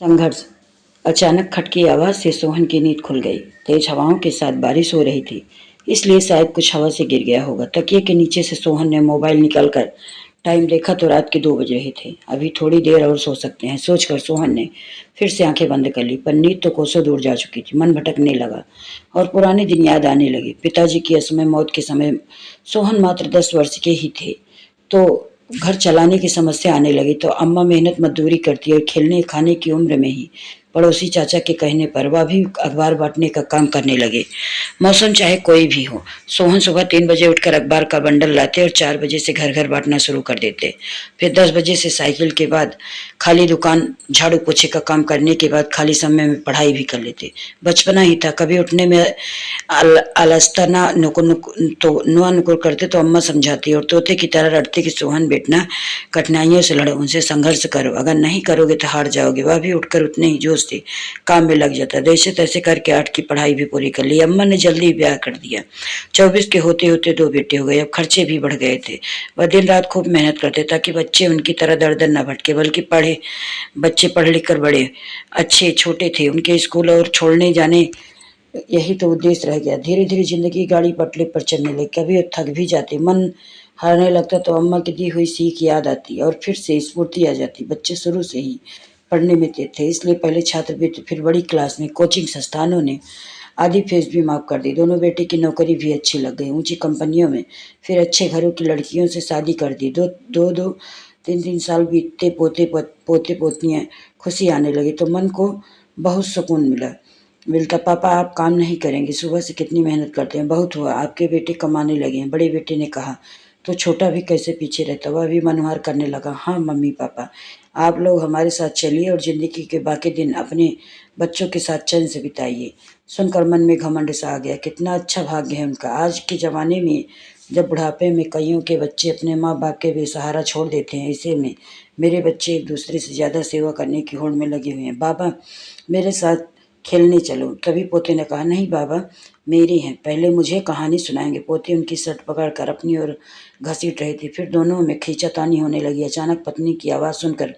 संघर्ष। अचानक खट की आवाज़ से सोहन की नींद खुल गई। तेज हवाओं के साथ बारिश हो रही थी, इसलिए शायद कुछ हवा से गिर गया होगा। तकिए के नीचे से सोहन ने मोबाइल निकालकर टाइम देखा तो रात के 2 बज रहे थे। अभी थोड़ी देर और सो सकते हैं, सोचकर सोहन ने फिर से आंखें बंद कर ली, पर नींद तो कोसों दूर जा चुकी थी। मन भटकने लगा और पुराने दिन याद आने लगे। पिताजी की असमय मौत के समय सोहन मात्र 10 वर्ष के ही थे, तो घर चलाने की समस्या आने लगी तो अम्मा मेहनत मजदूरी करती और खेलने खाने की उम्र में ही पड़ोसी चाचा के कहने पर वह भी अखबार बांटने का काम करने लगे। मौसम चाहे कोई भी हो, सोहन सुबह 3 बजे उठकर अखबार का बंडल लाते और 4 बजे से घर घर बांटना शुरू कर देते। फिर 10 बजे से साइकिल के बाद खाली दुकान झाड़ू पोछे का काम करने के बाद खाली समय में पढ़ाई भी कर लेते। बचपना ही था, कभी उठने में आलसता ना नुकुर करते तो अम्मा समझाती और तोते की तरह रटते कि सोहन बेटना कठिनाइयों से लड़ो, उनसे संघर्ष करो, अगर नहीं करोगे तो हार जाओगे। वह भी उठकर उतने ही जोश से काम में लग जाता। जैसे तैसे करके 8 की पढ़ाई भी पूरी कर ली। अम्मा ने जल्दी ब्याह कर दिया। 24 के होते होते 2 बेटे हो गए। अब खर्चे भी बढ़ गए थे। वह दिन रात खूब मेहनत करते ताकि बच्चे उनकी तरह दर दर न भटके, बल्कि बच्चे पढ़ लिख कर बड़े अच्छे छोटे थे, उनके स्कूल और छोड़ने जाने, यही तो उद्देश्य रह गया। धीरे धीरे जिंदगी गाड़ी पटरी पर चलने लगी। कभी वो थक भी जाते, मन हारने लगता तो अम्मा की दी हुई सीख याद आती और फिर से स्फूर्ति आ जाती। बच्चे शुरू से ही पढ़ने में तेज थे, इसलिए पहले छात्रवृत्ति, फिर बड़ी क्लास में कोचिंग संस्थानों ने आधी फीस भी माफ कर दी। दोनों बेटे की नौकरी भी अच्छी लग गई, ऊंची कंपनियों में। फिर अच्छे घरों की लड़कियों से शादी कर दी। दो 3 साल बीतते, पोते पोतियाँ खुशी आने लगी तो मन को बहुत सुकून मिलता। पापा आप काम नहीं करेंगे, सुबह से कितनी मेहनत करते हैं, बहुत हुआ, आपके बेटे कमाने लगे हैं। बड़े बेटे ने कहा तो छोटा भी कैसे पीछे रहता। वह भी मनोहर करने लगा। हाँ मम्मी पापा, आप लोग हमारे साथ चलिए और जिंदगी के बाकी दिन अपने बच्चों के साथ चैन से बिताइए। सुनकर मन में घमंड सा आ गया। कितना अच्छा भाग्य है उनका। आज के ज़माने में जब बुढ़ापे में कईयों के बच्चे अपने माँ बाप के बेसहारा छोड़ देते हैं, ऐसे में मेरे बच्चे एक दूसरे से ज़्यादा सेवा करने की होड़ में लगे हुए हैं। बाबा मेरे साथ खेलने चलो। तभी पोते ने कहा, नहीं बाबा मेरी हैं, पहले मुझे कहानी सुनाएंगे। पोते उनकी शर्ट पकड़कर अपनी ओर घसीट रही थी। फिर दोनों में खींचातानी होने लगी। अचानक पत्नी की आवाज़ सुनकर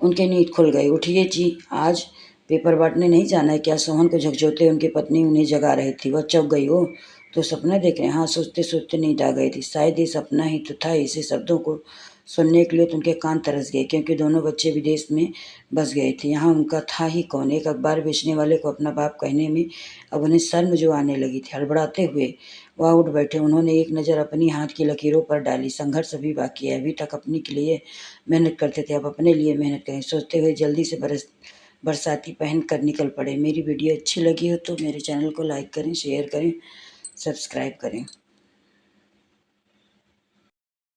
उनकी नींद खुल गई। उठिए जी, आज पेपर बांटने नहीं जाना है क्या? सोहन को झकझोरते उनकी पत्नी उन्हें जगा रही थी। वह चौंक गई। ओ तो सपना देख रहे हैं? हाँ, सोचते सोचते नींद आ गई थी। शायद ये सपना ही तो था। ऐसे शब्दों को सुनने के लिए तो उनके कान तरस गए, क्योंकि दोनों बच्चे विदेश में बस गए थे। यहाँ उनका था ही कौन? एक अखबार बेचने वाले को अपना बाप कहने में अब उन्हें शर्म जो आने लगी थी। हड़बड़ाते हुए वह उठ बैठे। उन्होंने एक नज़र अपनी हाथ की लकीरों पर डाली। संघर्ष अभी बाकी है। अभी तक अपने के लिए मेहनत करते थे, अब अपने लिए मेहनत करें। सोचते हुए जल्दी से बरसाती पहन कर निकल पड़े। मेरी वीडियो अच्छी लगी हो तो मेरे चैनल को लाइक करें, शेयर करें, सब्सक्राइब करें।